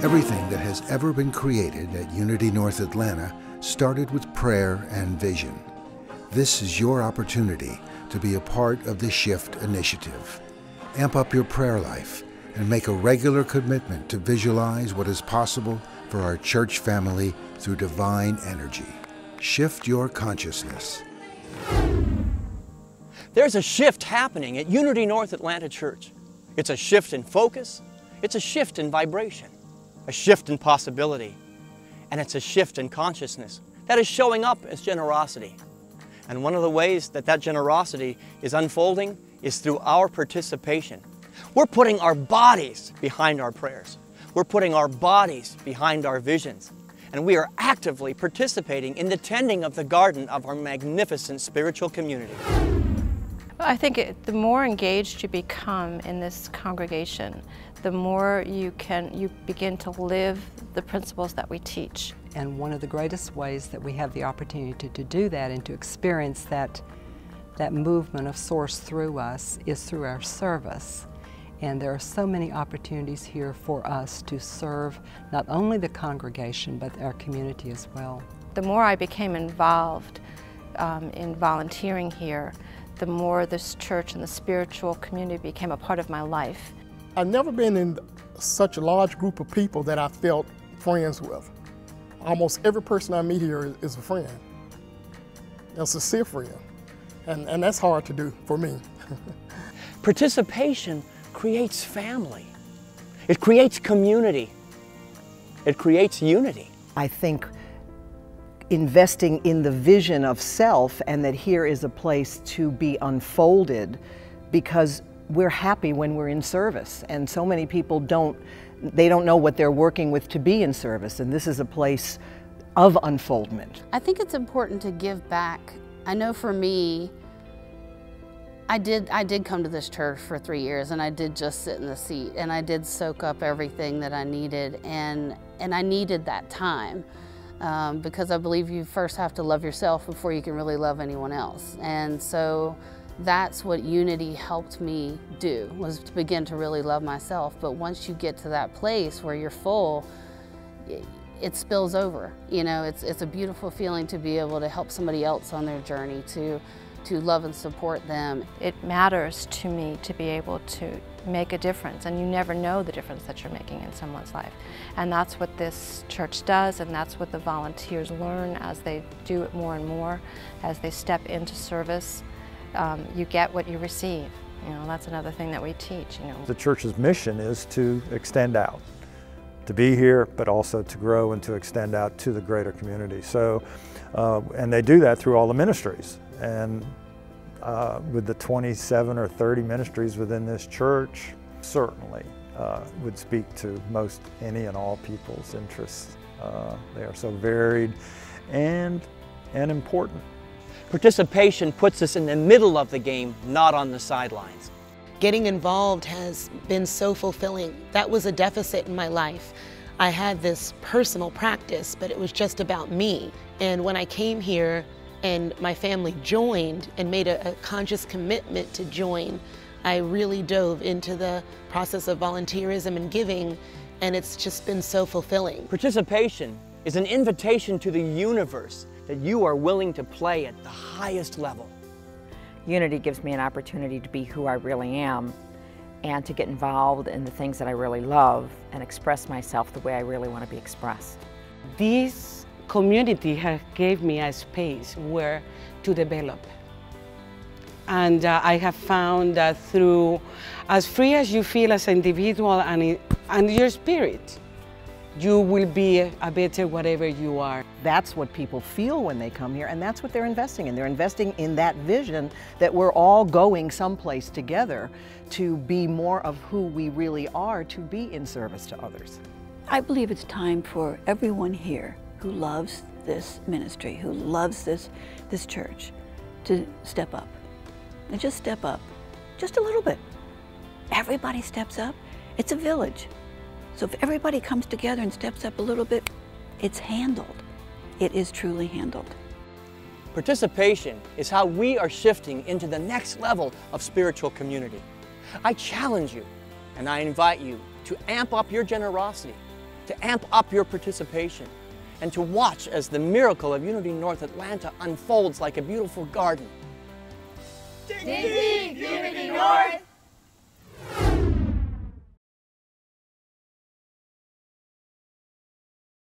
Everything that has ever been created at Unity North Atlanta started with prayer and vision. This is your opportunity to be a part of the Shift Initiative. Amp up your prayer life and make a regular commitment to visualize what is possible for our church family through divine energy. Shift your consciousness. There's a shift happening at Unity North Atlanta Church. It's a shift in focus, it's a shift in vibration, a shift in possibility, and it's a shift in consciousness that is showing up as generosity. And one of the ways that that generosity is unfolding is through our participation. We're putting our bodies behind our prayers. We're putting our bodies behind our visions. And we are actively participating in the tending of the garden of our magnificent spiritual community. I think the more engaged you become in this congregation, the more you begin to live the principles that we teach. And one of the greatest ways that we have the opportunity to do that and to experience that movement of Source through us is through our service. And there are so many opportunities here for us to serve not only the congregation, but our community as well. The more I became involved in volunteering here, the more this church and the spiritual community became a part of my life. I've never been in such a large group of people that I felt friends with. Almost every person I meet here is a friend, a sincere friend, and that's hard to do for me. Participation creates family. It creates community. It creates unity. I think investing in the vision of self and that here is a place to be unfolded, because we're happy when we're in service, and so many people don't know what they're working with to be in service, and this is a place of unfoldment. I think it's important to give back. I know for me, I did come to this church for 3 years, and I did just sit in the seat, and I did soak up everything that I needed, and I needed that time. Because I believe you first have to love yourself before you can really love anyone else. And so that's what Unity helped me do, was to begin to really love myself. But once you get to that place where you're full, it spills over. You know, it's a beautiful feeling to be able to help somebody else on their journey, to love and support them. It matters to me to be able to make a difference, and you never know the difference that you're making in someone's life. And that's what this church does, and that's what the volunteers learn as they do it more and more, as they step into service. You get what you receive. You know, that's another thing that we teach. You know, the church's mission is to extend out, to be here, but also to grow and to extend out to the greater community. So, and they do that through all the ministries. And with the 27 or 30 ministries within this church, certainly would speak to most any and all people's interests. They are so varied and important. Participation puts us in the middle of the game, not on the sidelines. Getting involved has been so fulfilling. That was a deficit in my life. I had this personal practice, but it was just about me. And when I came here and my family joined and made a conscious commitment to join, I really dove into the process of volunteerism and giving, and it's just been so fulfilling. Participation is an invitation to the universe that you are willing to play at the highest level. Unity gives me an opportunity to be who I really am and to get involved in the things that I really love and express myself the way I really want to be expressed. This community has gave me a space where to develop. And I have found that through, as free as you feel as an individual and your spirit, you will be a better whatever you are. That's what people feel when they come here, and that's what they're investing in. They're investing in that vision that we're all going someplace together to be more of who we really are, to be in service to others. I believe it's time for everyone here who loves this ministry, who loves this church, to step up. And just step up, just a little bit. Everybody steps up. It's a village. So if everybody comes together and steps up a little bit, it's handled. It is truly handled. Participation is how we are shifting into the next level of spiritual community. I challenge you and I invite you to amp up your generosity, to amp up your participation, and to watch as the miracle of Unity North Atlanta unfolds like a beautiful garden. Dig deep, Unity North!